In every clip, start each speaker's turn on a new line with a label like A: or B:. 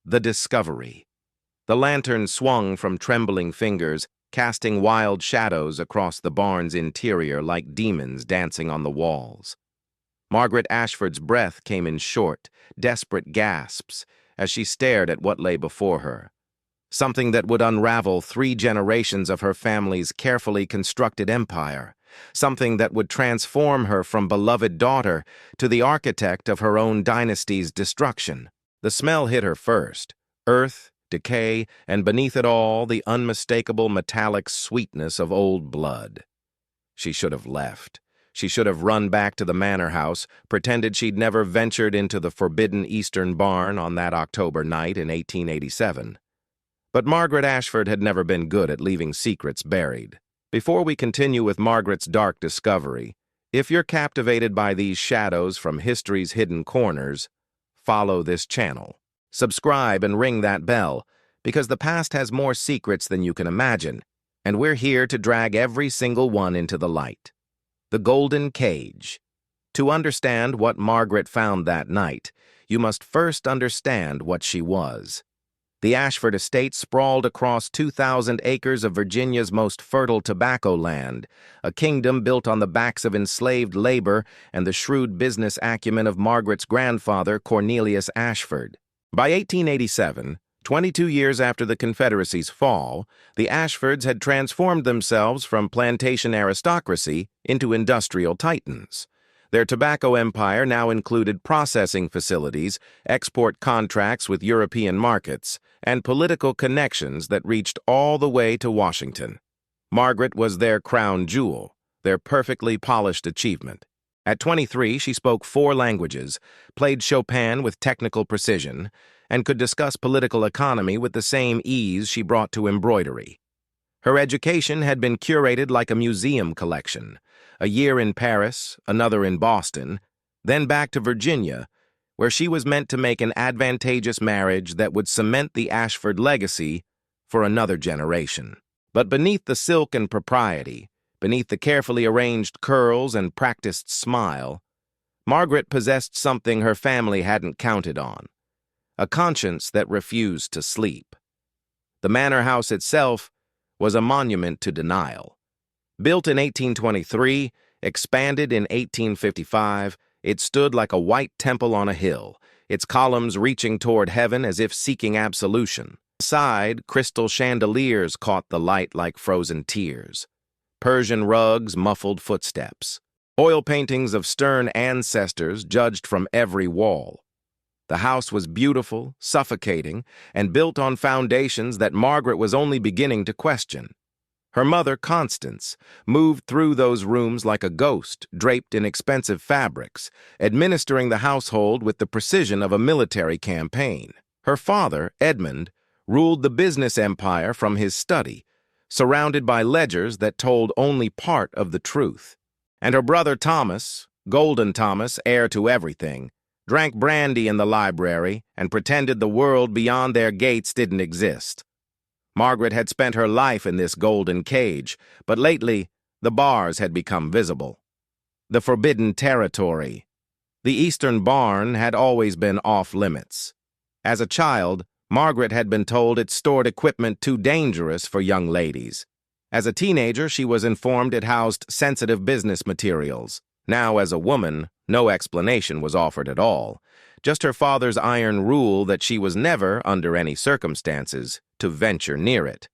A: The Discovery. The lantern swung from trembling fingers, casting wild shadows across the barn's interior like demons dancing on the walls. Margaret Ashford's breath came in short, desperate gasps as she stared at what lay before her. Something that would unravel 3 generations of her family's carefully constructed empire. Something that would transform her from beloved daughter to the architect of her own dynasty's destruction. The smell hit her first. Earth, decay, and beneath it all, the unmistakable metallic sweetness of old blood. She should have left. She should have run back to the manor house, pretended she'd never ventured into the forbidden eastern barn on that October night in 1887. But Margaret Ashford had never been good at leaving secrets buried. Before we continue with Margaret's dark discovery, if you're captivated by these shadows from history's hidden corners, follow this channel. Subscribe and ring that bell, because the past has more secrets than you can imagine, and we're here to drag every single one into the light. The Golden Cage. To understand what Margaret found that night, you must first understand what she was. The Ashford estate sprawled across 2,000 acres of Virginia's most fertile tobacco land, a kingdom built on the backs of enslaved labor and the shrewd business acumen of Margaret's grandfather, Cornelius Ashford. By 1887, 22 years after the Confederacy's fall, the Ashfords had transformed themselves from plantation aristocracy into industrial titans. Their tobacco empire now included processing facilities, export contracts with European markets, and political connections that reached all the way to Washington. Margaret was their crown jewel, their perfectly polished achievement. At 23, she spoke 4 languages, played Chopin with technical precision, and could discuss political economy with the same ease she brought to embroidery. Her education had been curated like a museum collection. A year in Paris, another in Boston, then back to Virginia, where she was meant to make an advantageous marriage that would cement the Ashford legacy for another generation. But beneath the silk and propriety, beneath the carefully arranged curls and practiced smile, Margaret possessed something her family hadn't counted on, a conscience that refused to sleep. The manor house itself was a monument to denial. Built in 1823, expanded in 1855, it stood like a white temple on a hill, its columns reaching toward heaven as if seeking absolution. Inside, crystal chandeliers caught the light like frozen tears. Persian rugs muffled footsteps. Oil paintings of stern ancestors judged from every wall. The house was beautiful, suffocating, and built on foundations that Margaret was only beginning to question. Her mother, Constance, moved through those rooms like a ghost, draped in expensive fabrics, administering the household with the precision of a military campaign. Her father, Edmund, ruled the business empire from his study, surrounded by ledgers that told only part of the truth. And her brother Thomas, Golden Thomas, heir to everything, drank brandy in the library and pretended the world beyond their gates didn't exist. Margaret had spent her life in this golden cage, but lately the bars had become visible. The forbidden territory. The eastern barn had always been off-limits. As a child, Margaret had been told it stored equipment too dangerous for young ladies. As a teenager, she was informed it housed sensitive business materials. Now, as a woman, no explanation was offered at all, just her father's iron rule that she was never, under any circumstances, to venture near it,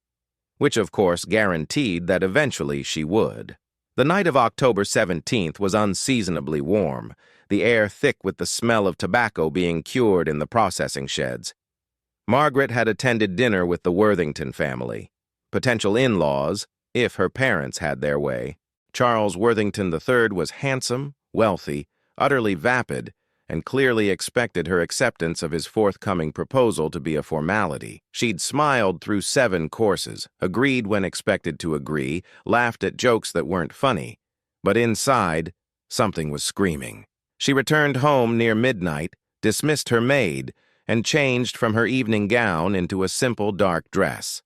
A: which of course guaranteed that eventually she would. The night of October 17th was unseasonably warm, the air thick with the smell of tobacco being cured in the processing sheds. Margaret had attended dinner with the Worthington family, potential in-laws, if her parents had their way. Charles Worthington III was handsome, wealthy, utterly vapid, and clearly expected her acceptance of his forthcoming proposal to be a formality. She'd smiled through 7 courses, agreed when expected to agree, laughed at jokes that weren't funny. But inside, something was screaming. She returned home near midnight, dismissed her maid, and changed from her evening gown into a simple dark dress.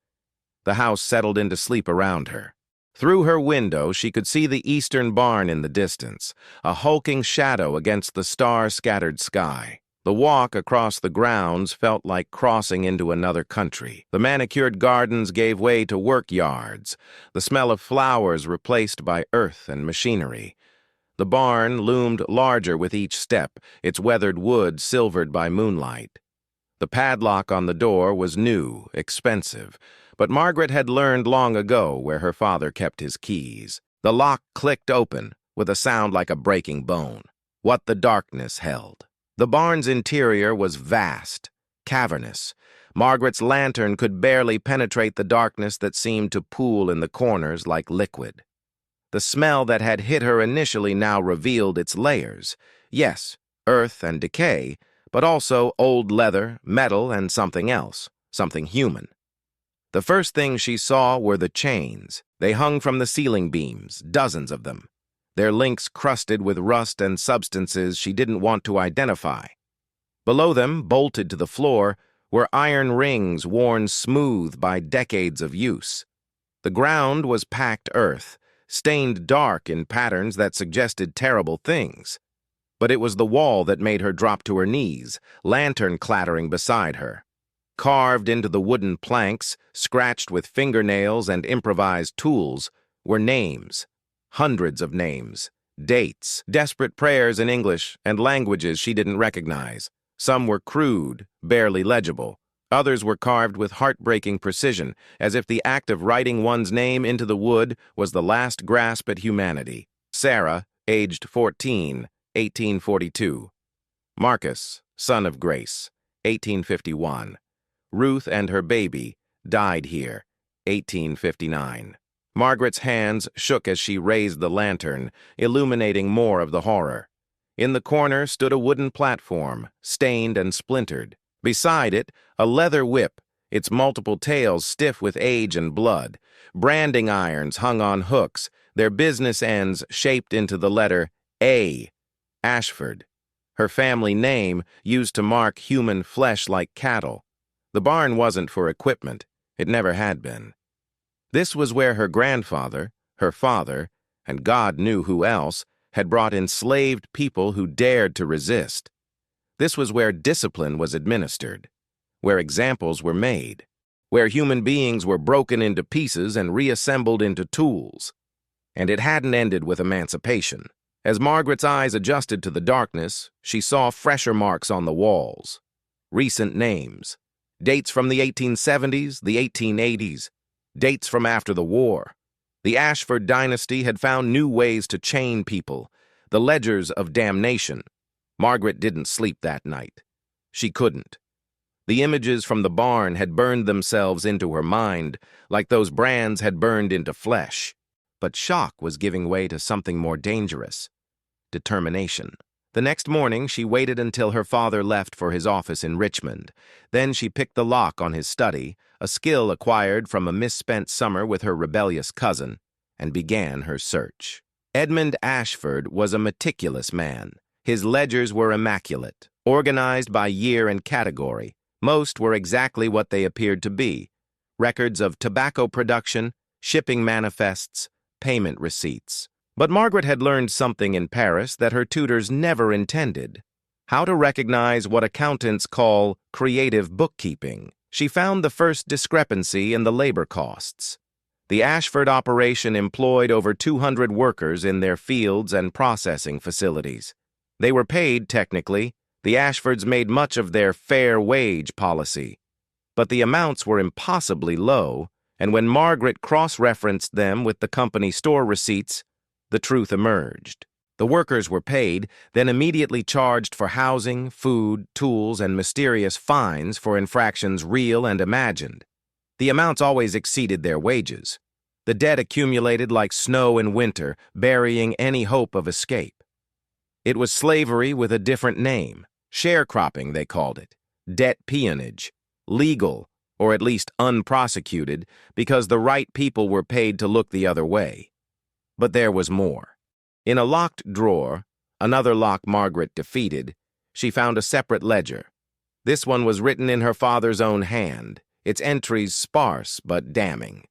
A: The house settled into sleep around her. Through her window, she could see the eastern barn in the distance, a hulking shadow against the star-scattered sky. The walk across the grounds felt like crossing into another country. The manicured gardens gave way to work yards, the smell of flowers replaced by earth and machinery. The barn loomed larger with each step, its weathered wood silvered by moonlight. The padlock on the door was new, expensive, but Margaret had learned long ago where her father kept his keys. The lock clicked open, with a sound like a breaking bone. What the darkness held. The barn's interior was vast, cavernous. Margaret's lantern could barely penetrate the darkness that seemed to pool in the corners like liquid. The smell that had hit her initially now revealed its layers. Yes, earth and decay, but also old leather, metal, and something else, something human. The first thing she saw were the chains. They hung from the ceiling beams, dozens of them, their links crusted with rust and substances she didn't want to identify. Below them, bolted to the floor, were iron rings worn smooth by decades of use. The ground was packed earth, stained dark in patterns that suggested terrible things. But it was the wall that made her drop to her knees, lantern clattering beside her. Carved into the wooden planks, scratched with fingernails and improvised tools, were names. Hundreds of names, dates, desperate prayers in English and languages she didn't recognize. Some were crude, barely legible. Others were carved with heartbreaking precision, as if the act of writing one's name into the wood was the last grasp at humanity. Sarah, aged 14, 1842. Marcus, son of Grace, 1851. Ruth and her baby died here, 1859. Margaret's hands shook as she raised the lantern, illuminating more of the horror. In the corner stood a wooden platform, stained and splintered. Beside it, a leather whip, its multiple tails stiff with age and blood. Branding irons hung on hooks, their business ends shaped into the letter A. Ashford, her family name used to mark human flesh like cattle. The barn wasn't for equipment. It never had been. This was where her grandfather, her father, and God knew who else, had brought enslaved people who dared to resist. This was where discipline was administered, where examples were made, where human beings were broken into pieces and reassembled into tools. And it hadn't ended with emancipation. As Margaret's eyes adjusted to the darkness, she saw fresher marks on the walls. Recent names. Dates from the 1870s, the 1880s. Dates from after the war. The Ashford Dynasty had found new ways to chain people, the ledgers of damnation. Margaret didn't sleep that night. She couldn't. The images from the barn had burned themselves into her mind, like those brands had burned into flesh. But shock was giving way to something more dangerous: determination. The next morning, she waited until her father left for his office in Richmond. Then she picked the lock on his study, a skill acquired from a misspent summer with her rebellious cousin, and began her search. Edmund Ashford was a meticulous man. His ledgers were immaculate, organized by year and category. Most were exactly what they appeared to be: records of tobacco production, shipping manifests, payment receipts. But Margaret had learned something in Paris that her tutors never intended: how to recognize what accountants call creative bookkeeping. She found the first discrepancy in the labor costs. The Ashford operation employed over 200 workers in their fields and processing facilities. They were paid, technically. The Ashfords made much of their fair wage policy. But the amounts were impossibly low, and when Margaret cross-referenced them with the company store receipts, the truth emerged. The workers were paid, then immediately charged for housing, food, tools, and mysterious fines for infractions real and imagined. The amounts always exceeded their wages. The debt accumulated like snow in winter, burying any hope of escape. It was slavery with a different name. Sharecropping, they called it. Debt peonage. Legal, or at least unprosecuted, because the right people were paid to look the other way. But there was more. In a locked drawer, another lock Margaret defeated, she found a separate ledger. This one was written in her father's own hand, its entries sparse but damning.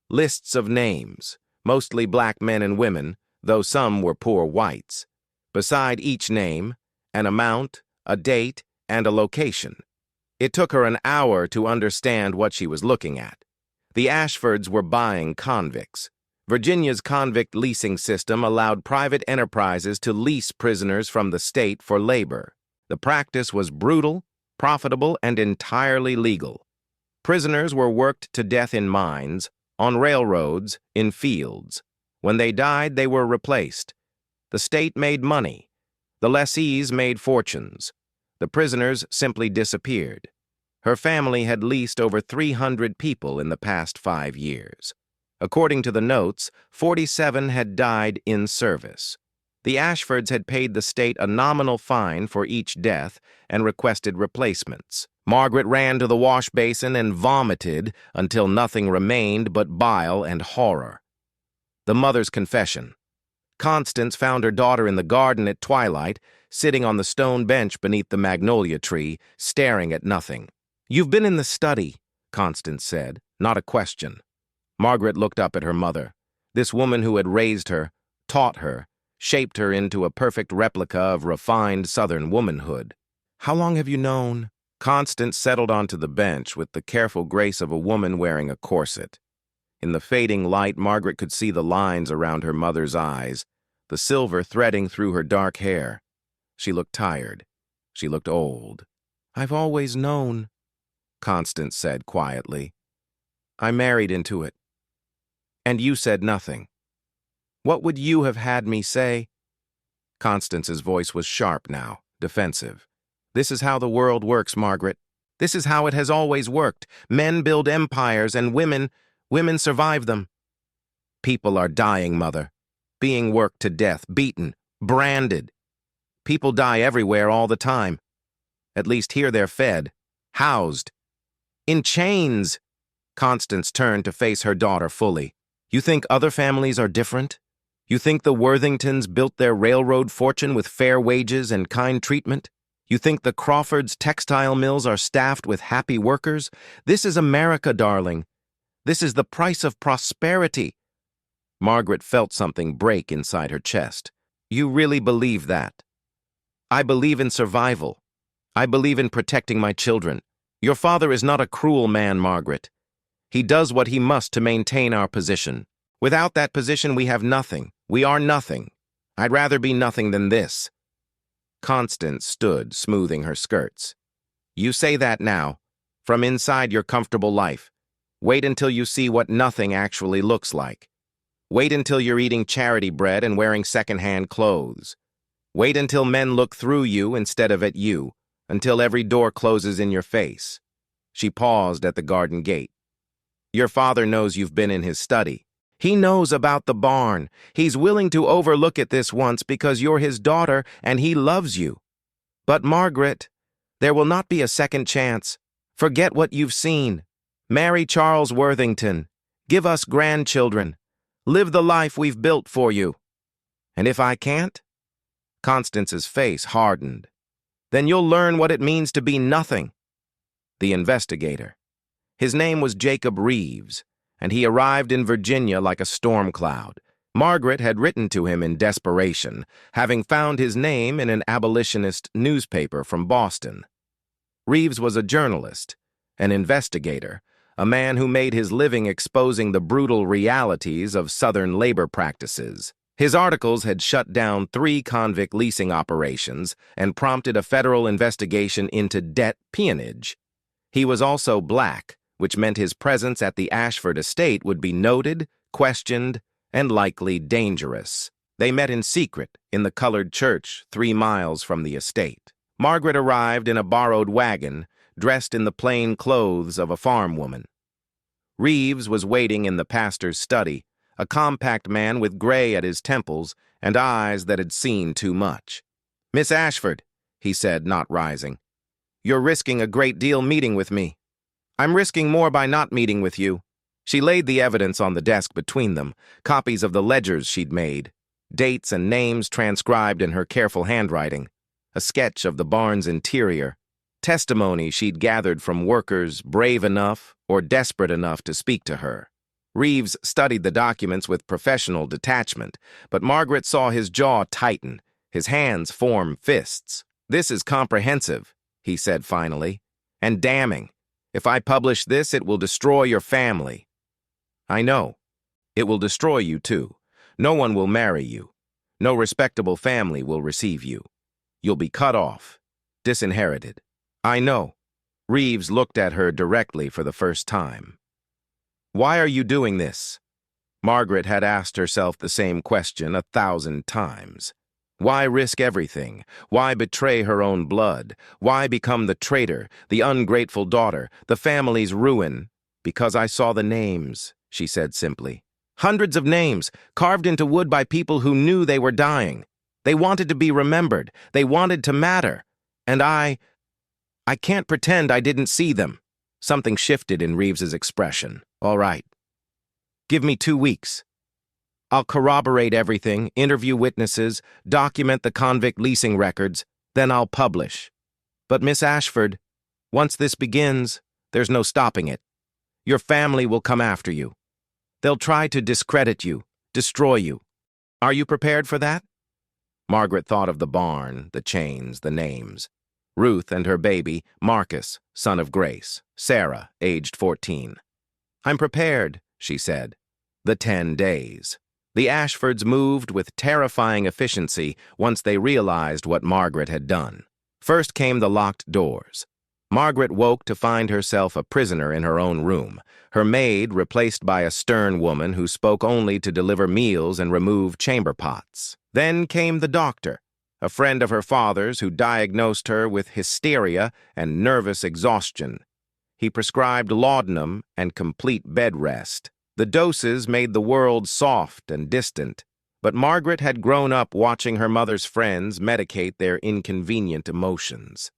A: Lists of names, mostly black men and women, though some were poor whites. Beside each name, an amount, a date, and a location. It took her an hour to understand what she was looking at. The Ashfords were buying convicts. Virginia's convict leasing system allowed private enterprises to lease prisoners from the state for labor. The practice was brutal, profitable, and entirely legal. Prisoners were worked to death in mines, on railroads, in fields. When they died, they were replaced. The state made money. The lessees made fortunes. The prisoners simply disappeared. Her family had leased over 300 people in the past 5 years. According to the notes, 47 had died in service. The Ashfords had paid the state a nominal fine for each death and requested replacements. Margaret ran to the wash basin and vomited until nothing remained but bile and horror. The mother's confession. Constance found her daughter in the garden at twilight, sitting on the stone bench beneath the magnolia tree, staring at nothing. "You've been in the study," Constance said, not a question. Margaret looked up at her mother, this woman who had raised her, taught her, shaped her into a perfect replica of refined Southern womanhood. "How long have you known?" Constance settled onto the bench with the careful grace of a woman wearing a corset. In the fading light, Margaret could see the lines around her mother's eyes, the silver threading through her dark hair. She looked tired. She looked old. "I've always known," Constance said quietly. "I married into it. And you said nothing. What would you have had me say?" Constance's voice was sharp now, defensive. "This is how the world works, Margaret. This is how it has always worked. Men build empires and women survive them. People are dying, Mother. Being worked to death, beaten, branded. People die everywhere all the time. At least here they're fed, housed. In chains." Constance turned to face her daughter fully. "You think other families are different? You think the Worthingtons built their railroad fortune with fair wages and kind treatment? You think the Crawfords' textile mills are staffed with happy workers? This is America, darling. This is the price of prosperity." Margaret felt something break inside her chest. "You really believe that?" "I believe in survival. I believe in protecting my children. Your father is not a cruel man, Margaret. He does what he must to maintain our position. Without that position, we have nothing. We are nothing. I'd rather be nothing than this." Constance stood, smoothing her skirts. "You say that now, from inside your comfortable life. Wait until you see what nothing actually looks like. Wait until you're eating charity bread and wearing second-hand clothes. Wait until men look through you instead of at you, until every door closes in your face." She paused at the garden gate. "Your father knows you've been in his study. He knows about the barn. He's willing to overlook it this once because you're his daughter and he loves you. But Margaret, there will not be a second chance. Forget what you've seen. Marry Charles Worthington. Give us grandchildren. Live the life we've built for you. And if I can't?" Constance's face hardened. "Then you'll learn what it means to be nothing." The investigator. His name was Jacob Reeves, and he arrived in Virginia like a storm cloud. Margaret had written to him in desperation, having found his name in an abolitionist newspaper from Boston. Reeves was a journalist, an investigator, a man who made his living exposing the brutal realities of Southern labor practices. His articles had shut down 3 convict leasing operations and prompted a federal investigation into debt peonage. He was also black, which meant his presence at the Ashford estate would be noted, questioned, and likely dangerous. They met in secret in the colored church 3 miles from the estate. Margaret arrived in a borrowed wagon, dressed in the plain clothes of a farm woman. Reeves was waiting in the pastor's study, a compact man with gray at his temples and eyes that had seen too much. "Miss Ashford," he said, not rising, "you're risking a great deal meeting with me." "I'm risking more by not meeting with you." She laid the evidence on the desk between them, copies of the ledgers she'd made, dates and names transcribed in her careful handwriting, a sketch of the barn's interior, testimony she'd gathered from workers brave enough or desperate enough to speak to her. Reeves studied the documents with professional detachment, but Margaret saw his jaw tighten, his hands form fists. "This is comprehensive," he said finally. And damning. If I publish this, it will destroy your family. I know. It will destroy you too. No one will marry you. No respectable family will receive you. You'll be cut off, disinherited. I know. Reeves looked at her directly for the first time. Why are you doing this? Margaret had asked herself the same question 1,000 times. Why risk everything? Why betray her own blood? Why become the traitor, the ungrateful daughter, the family's ruin? Because I saw the names, she said simply. Hundreds of names, carved into wood by people who knew they were dying. They wanted to be remembered. They wanted to matter. And I can't pretend I didn't see them. Something shifted in Reeves's expression. All right. Give me 2 weeks. I'll corroborate everything, interview witnesses, document the convict leasing records, then I'll publish. But Miss Ashford, once this begins, there's no stopping it. Your family will come after you. They'll try to discredit you, destroy you. Are you prepared for that? Margaret thought of the barn, the chains, the names. Ruth and her baby, Marcus, son of Grace, Sarah, aged 14. I'm prepared, she said. The 10 days. The Ashfords moved with terrifying efficiency once they realized what Margaret had done. First came the locked doors. Margaret woke to find herself a prisoner in her own room, her maid replaced by a stern woman who spoke only to deliver meals and remove chamber pots. Then came the doctor, a friend of her father's who diagnosed her with hysteria and nervous exhaustion. He prescribed laudanum and complete bed rest. The doses made the world soft and distant, but Margaret had grown up watching her mother's friends medicate their inconvenient emotions.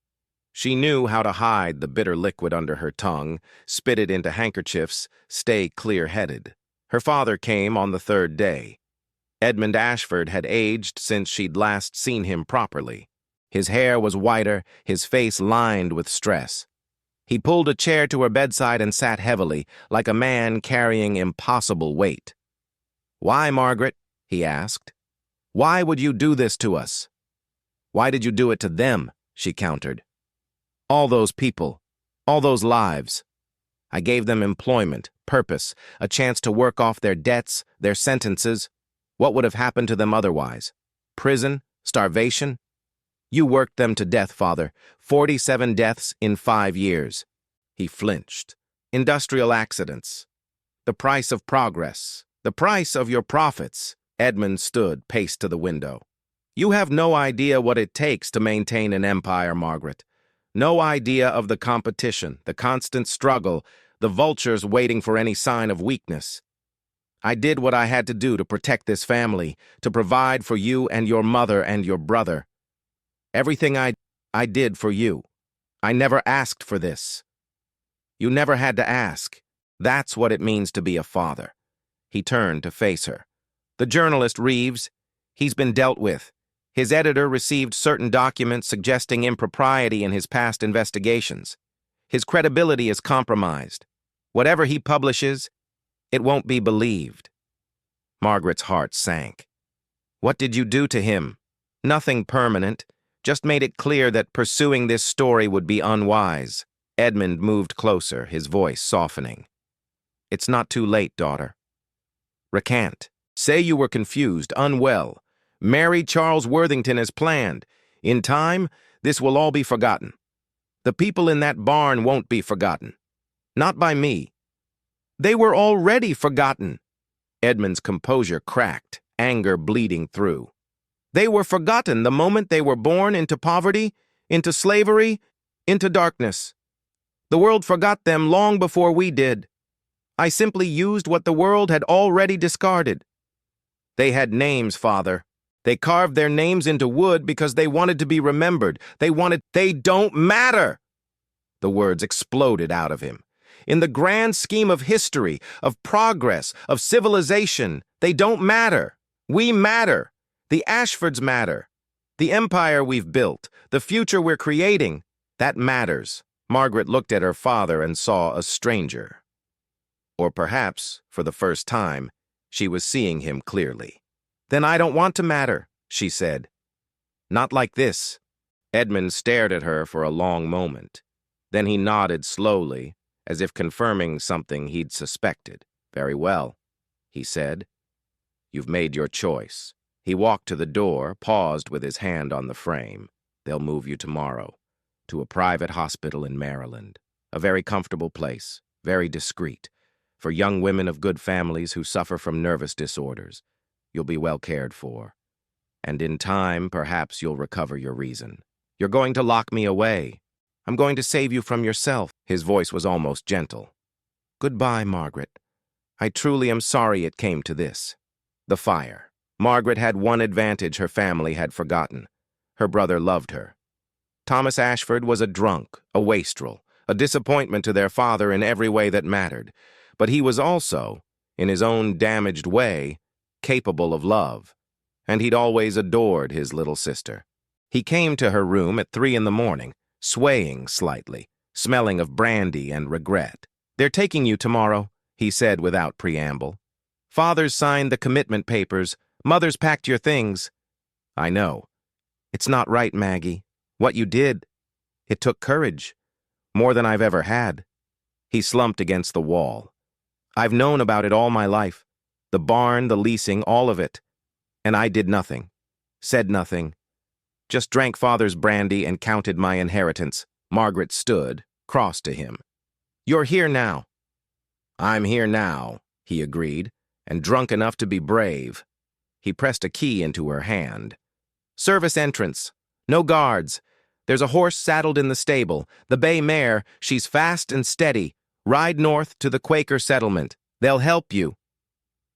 A: She knew how to hide the bitter liquid under her tongue, spit it into handkerchiefs, stay clear-headed. Her father came on the 3rd day. Edmund Ashford had aged since she'd last seen him properly. His hair was whiter, his face lined with stress. He pulled a chair to her bedside and sat heavily, like a man carrying impossible weight. "Why, Margaret?" he asked. "Why would you do this to us?" "Why did you do it to them?" she countered. "All those people, all those lives. I gave them employment, purpose, a chance to work off their debts, their sentences. What would have happened to them otherwise? Prison? Starvation? You worked them to death, Father. 47 deaths in 5 years. He flinched. Industrial accidents. The price of progress. The price of your profits. Edmund stood, paced to the window. You have no idea what it takes to maintain an empire, Margaret. No idea of the competition, the constant struggle, the vultures waiting for any sign of weakness. I did what I had to do to protect this family, to provide for you and your mother and your brother. Everything I did for you. I never asked for this. You never had to ask. That's what it means to be a father. He turned to face her. The journalist, Reeves, he's been dealt with. His editor received certain documents suggesting impropriety in his past investigations. His credibility is compromised. Whatever he publishes, it won't be believed. Margaret's heart sank. What did you do to him? Nothing permanent. Just made it clear that pursuing this story would be unwise. Edmund moved closer, his voice softening. It's not too late, daughter. Recant. Say you were confused, unwell. Marry Charles Worthington as planned. In time, this will all be forgotten. The people in that barn won't be forgotten. Not by me. They were already forgotten. Edmund's composure cracked, anger bleeding through. They were forgotten the moment they were born into poverty, into slavery, into darkness. The world forgot them long before we did. I simply used what the world had already discarded. They had names, Father. They carved their names into wood because they wanted to be remembered. They don't matter! The words exploded out of him. In the grand scheme of history, of progress, of civilization, they don't matter. We matter. The Ashfords matter. The empire we've built, the future we're creating, that matters. Margaret looked at her father and saw a stranger. Or perhaps, for the first time, she was seeing him clearly. Then I don't want to matter, she said. Not like this. Edmund stared at her for a long moment. Then he nodded slowly, as if confirming something he'd suspected. "Very well," he said. "You've made your choice." He walked to the door, paused with his hand on the frame. "They'll move you tomorrow, to a private hospital in Maryland. A very comfortable place, very discreet, for young women of good families who suffer from nervous disorders. You'll be well cared for. And in time, perhaps you'll recover your reason. You're going to lock me away. I'm going to save you from yourself." His voice was almost gentle. "Goodbye, Margaret. I truly am sorry it came to this." The fire. Margaret had one advantage her family had forgotten. Her brother loved her. Thomas Ashford was a drunk, a wastrel, a disappointment to their father in every way that mattered. But he was also, in his own damaged way, capable of love. And he'd always adored his little sister. He came to her room at 3 a.m, swaying slightly, smelling of brandy and regret. "They're taking you tomorrow," he said without preamble. "Father's signed the commitment papers. Mother's packed your things." "I know. It's not right, Maggie. What you did, it took courage. More than I've ever had." He slumped against the wall. "I've known about it all my life. The barn, the leasing, all of it. And I did nothing. Said nothing. Just drank Father's brandy and counted my inheritance." Margaret stood, crossed to him. "You're here now." "I'm here now," he agreed, "and drunk enough to be brave." He pressed a key into her hand. "Service entrance. No guards. There's a horse saddled in the stable. The bay mare, she's fast and steady. Ride north to the Quaker settlement. They'll help you."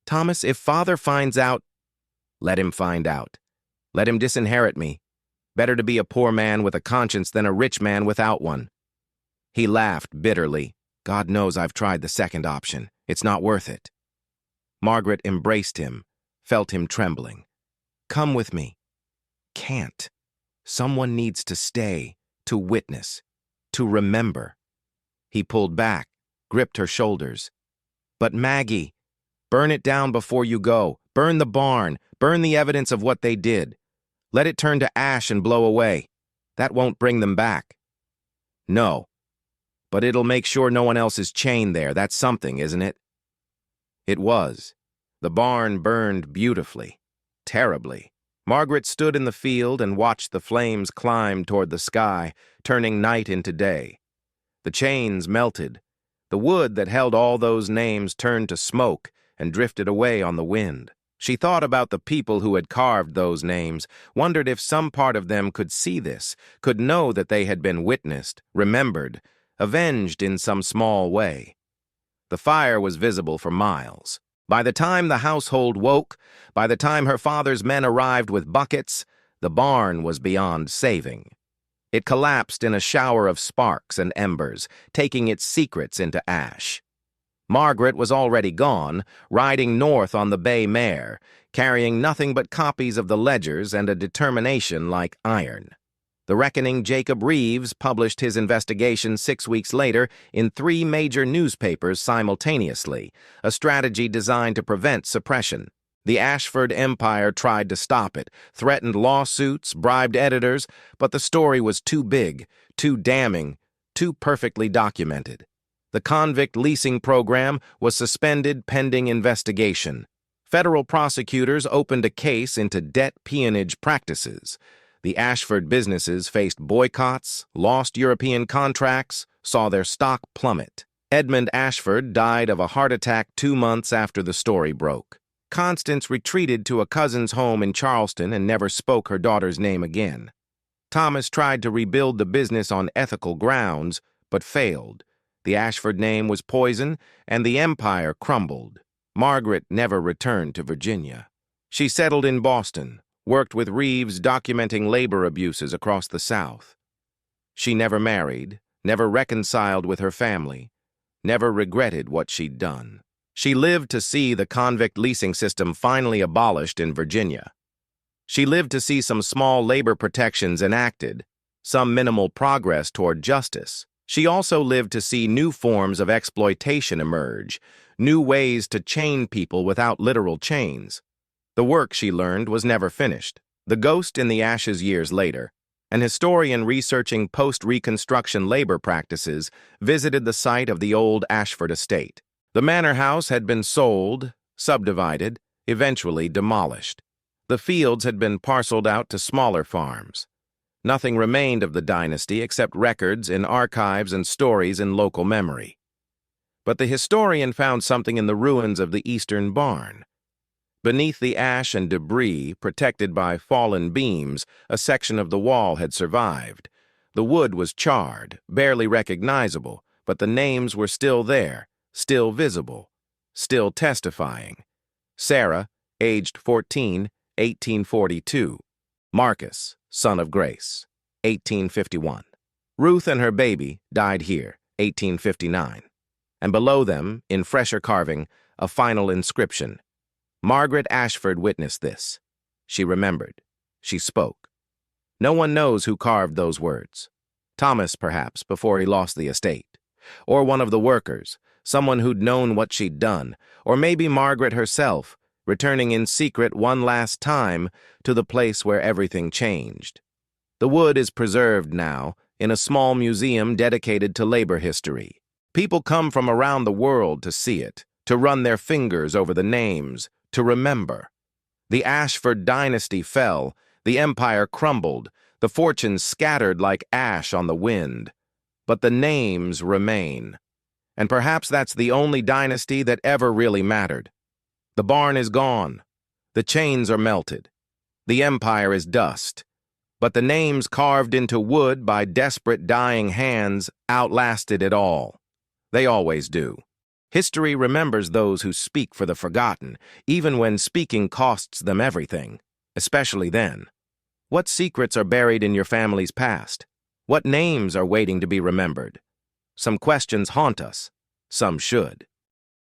A: "Thomas, if Father finds out—" "Let him find out. Let him disinherit me. Better to be a poor man with a conscience than a rich man without one." He laughed bitterly. "God knows I've tried the second option. It's not worth it." Margaret embraced him, felt him trembling. "Come with me." "Can't. Someone needs to stay, to witness, to remember." He pulled back, gripped her shoulders. "But Maggie, burn it down before you go. Burn the barn. Burn the evidence of what they did. Let it turn to ash and blow away. That won't bring them back." "No. But it'll make sure no one else is chained there. That's something, isn't it?" It was. The barn burned beautifully, terribly. Margaret stood in the field and watched the flames climb toward the sky, turning night into day. The chains melted. The wood that held all those names turned to smoke and drifted away on the wind. She thought about the people who had carved those names, wondered if some part of them could see this, could know that they had been witnessed, remembered, avenged in some small way. The fire was visible for miles. By the time the household woke, by the time her father's men arrived with buckets, the barn was beyond saving. It collapsed in a shower of sparks and embers, taking its secrets into ash. Margaret was already gone, riding north on the bay mare, carrying nothing but copies of the ledgers and a determination like iron. The Reckoning Jacob Reeves published his investigation 6 weeks later in 3 major newspapers simultaneously, a strategy designed to prevent suppression. The Ashford Empire tried to stop it, threatened lawsuits, bribed editors, but the story was too big, too damning, too perfectly documented. The convict leasing program was suspended pending investigation. Federal prosecutors opened a case into debt peonage practices. The Ashford businesses faced boycotts, lost European contracts, saw their stock plummet. Edmund Ashford died of a heart attack 2 months after the story broke. Constance retreated to a cousin's home in Charleston and never spoke her daughter's name again. Thomas tried to rebuild the business on ethical grounds, but failed. The Ashford name was poison, and the empire crumbled. Margaret never returned to Virginia. She settled in Boston, worked with Reeves documenting labor abuses across the South. She never married, never reconciled with her family, never regretted what she'd done. She lived to see the convict leasing system finally abolished in Virginia. She lived to see some small labor protections enacted, some minimal progress toward justice. She also lived to see new forms of exploitation emerge, new ways to chain people without literal chains. The work she learned was never finished. The ghost in the ashes years later, An historian researching post-Reconstruction labor practices visited the site of the old Ashford estate. The manor house had been sold, subdivided, eventually demolished. The fields had been parceled out to smaller farms. Nothing remained of the dynasty except records in archives and stories in local memory. But the historian found something in the ruins of the eastern barn. Beneath the ash and debris, protected by fallen beams, a section of the wall had survived. The wood was charred, barely recognizable, but the names were still there, still visible, still testifying. Sarah, aged 14, 1842. Marcus, son of Grace, 1851. Ruth and her baby died here, 1859. And below them, in fresher carving, a final inscription. Margaret Ashford witnessed this. She remembered. She spoke. No one knows who carved those words. Thomas, perhaps, before he lost the estate. Or one of the workers, someone who'd known what she'd done. Or maybe Margaret herself, returning in secret one last time to the place where everything changed. The wood is preserved now in a small museum dedicated to labor history. People come from around the world to see it, to run their fingers over the names, to remember. The Ashford dynasty fell, the empire crumbled, the fortunes scattered like ash on the wind. But the names remain. And perhaps that's the only dynasty that ever really mattered. The barn is gone. The chains are melted. The empire is dust. But the names carved into wood by desperate dying hands outlasted it all. They always do. History remembers those who speak for the forgotten, even when speaking costs them everything, especially then. What secrets are buried in your family's past? What names are waiting to be remembered? Some questions haunt us. Some should.